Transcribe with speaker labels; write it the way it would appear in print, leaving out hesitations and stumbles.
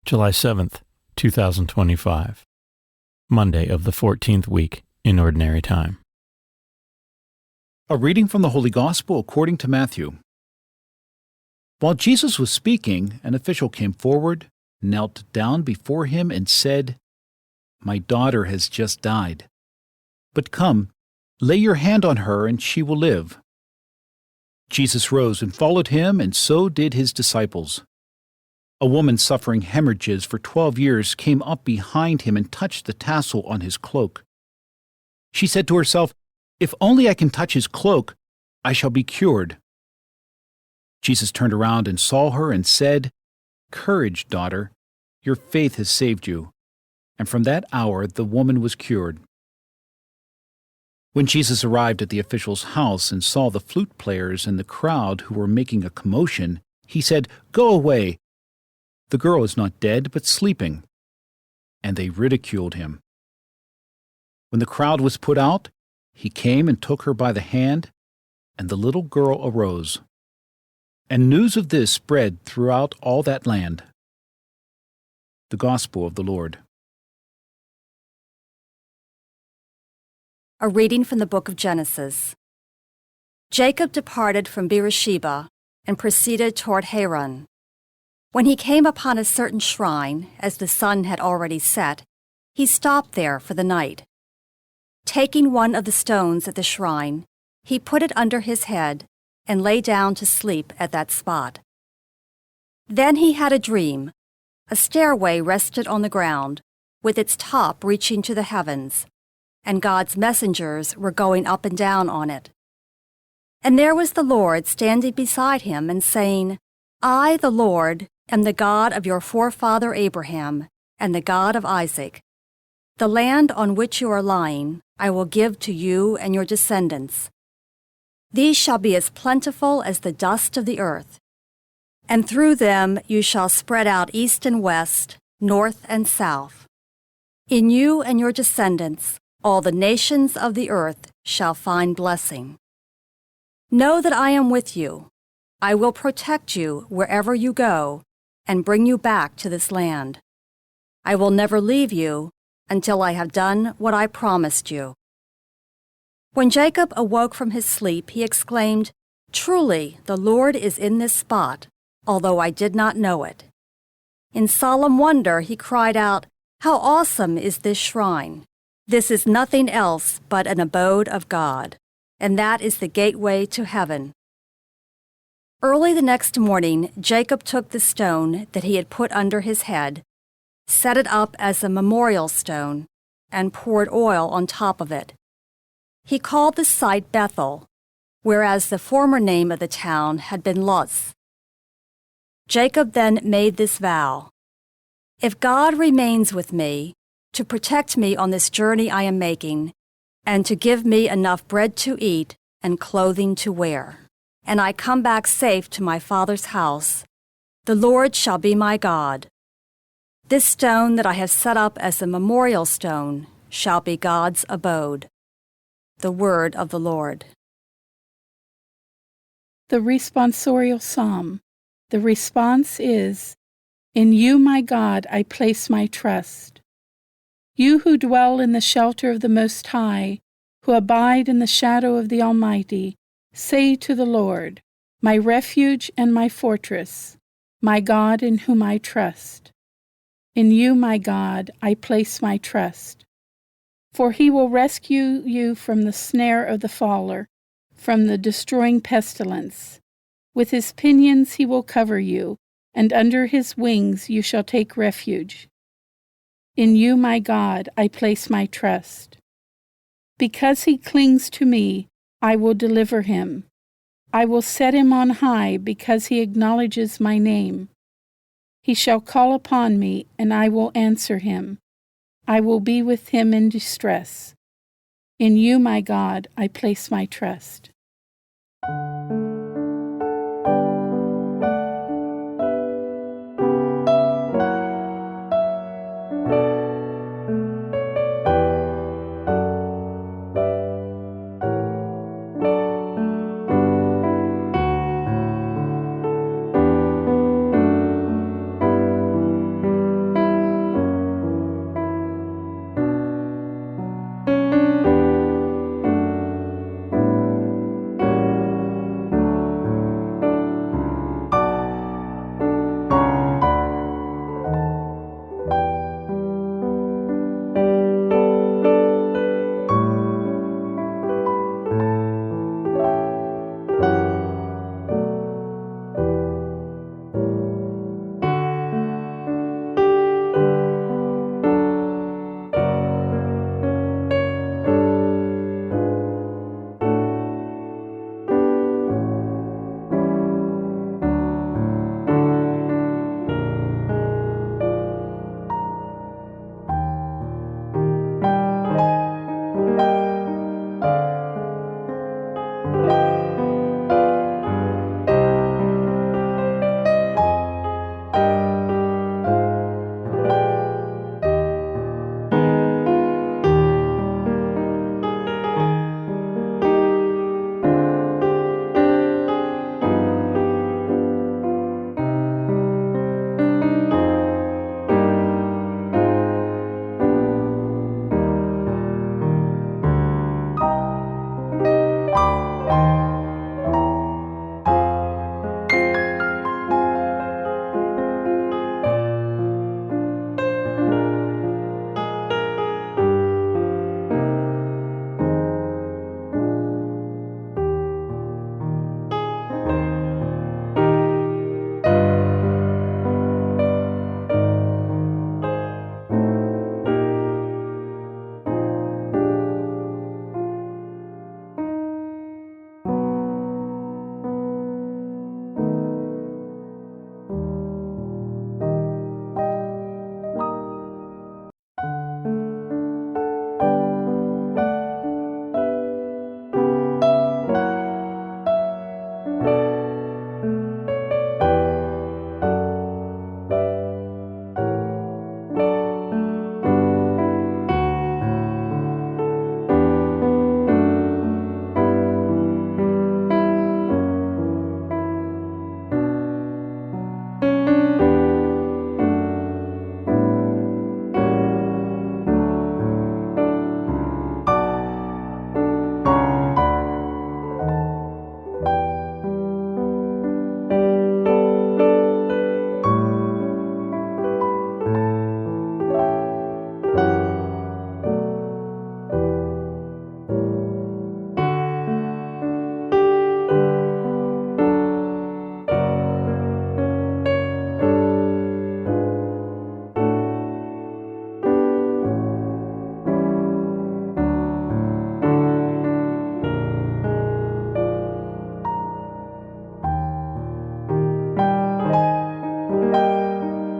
Speaker 1: July 7th, 2025. Monday of the 14th week in Ordinary Time.
Speaker 2: A reading from the Holy Gospel according to Matthew. While Jesus was speaking, an official came forward, knelt down before him, and said, "My daughter has just died. But come, lay your hand on her, and she will live." Jesus rose and followed him, and so did his disciples. A woman suffering hemorrhages for 12 years came up behind him and touched the tassel on his cloak. She said to herself, "If only I can touch his cloak, I shall be cured." Jesus turned around and saw her and said, "Courage, daughter, your faith has saved you." And from that hour the woman was cured. When Jesus arrived at the official's house and saw the flute players and the crowd who were making a commotion, he said, "Go away. The girl is not dead, but sleeping." And they ridiculed him. When the crowd was put out, he came and took her by the hand, and the little girl arose. And news of this spread throughout all that land. The Gospel of the Lord.
Speaker 3: A reading from the book of Genesis. Jacob departed from Beersheba and proceeded toward Haran. When he came upon a certain shrine, as the sun had already set, he stopped there for the night. Taking one of the stones at the shrine, he put it under his head and lay down to sleep at that spot. Then he had a dream. A stairway rested on the ground, with its top reaching to the heavens, and God's messengers were going up and down on it. And there was the Lord standing beside him and saying, "I, the Lord, am the God of your forefather Abraham and the God of Isaac. The land on which you are lying I will give to you and your descendants. These shall be as plentiful as the dust of the earth, and through them you shall spread out east and west, north and south. In you and your descendants all the nations of the earth shall find blessing. Know that I am with you. I will protect you wherever you go and bring you back to this land. I will never leave you until I have done what I promised you." When Jacob awoke from his sleep, he exclaimed, "Truly, the Lord is in this spot, although I did not know it." In solemn wonder, he cried out, "How awesome is this shrine! This is nothing else but an abode of God, and that is the gateway to heaven." Early the next morning, Jacob took the stone that he had put under his head, set it up as a memorial stone, and poured oil on top of it. He called the site Bethel, whereas the former name of the town had been Luz. Jacob then made this vow, "If God remains with me, to protect me on this journey I am making, and to give me enough bread to eat and clothing to wear, and I come back safe to my father's house, the Lord shall be my God. This stone that I have set up as a memorial stone shall be God's abode." The word of the Lord.
Speaker 4: The responsorial psalm. The response is, "In you, my God, I place my trust." You who dwell in the shelter of the Most High, who abide in the shadow of the Almighty, say to the Lord, "My refuge and my fortress, my God in whom I trust." In you, my God, I place my trust. For he will rescue you from the snare of the faller, from the destroying pestilence. With his pinions he will cover you, and under his wings you shall take refuge. In you, my God, I place my trust. Because he clings to me, I will deliver him. I will set him on high because he acknowledges my name. He shall call upon me, and I will answer him. I will be with him in distress. In you, my God, I place my trust.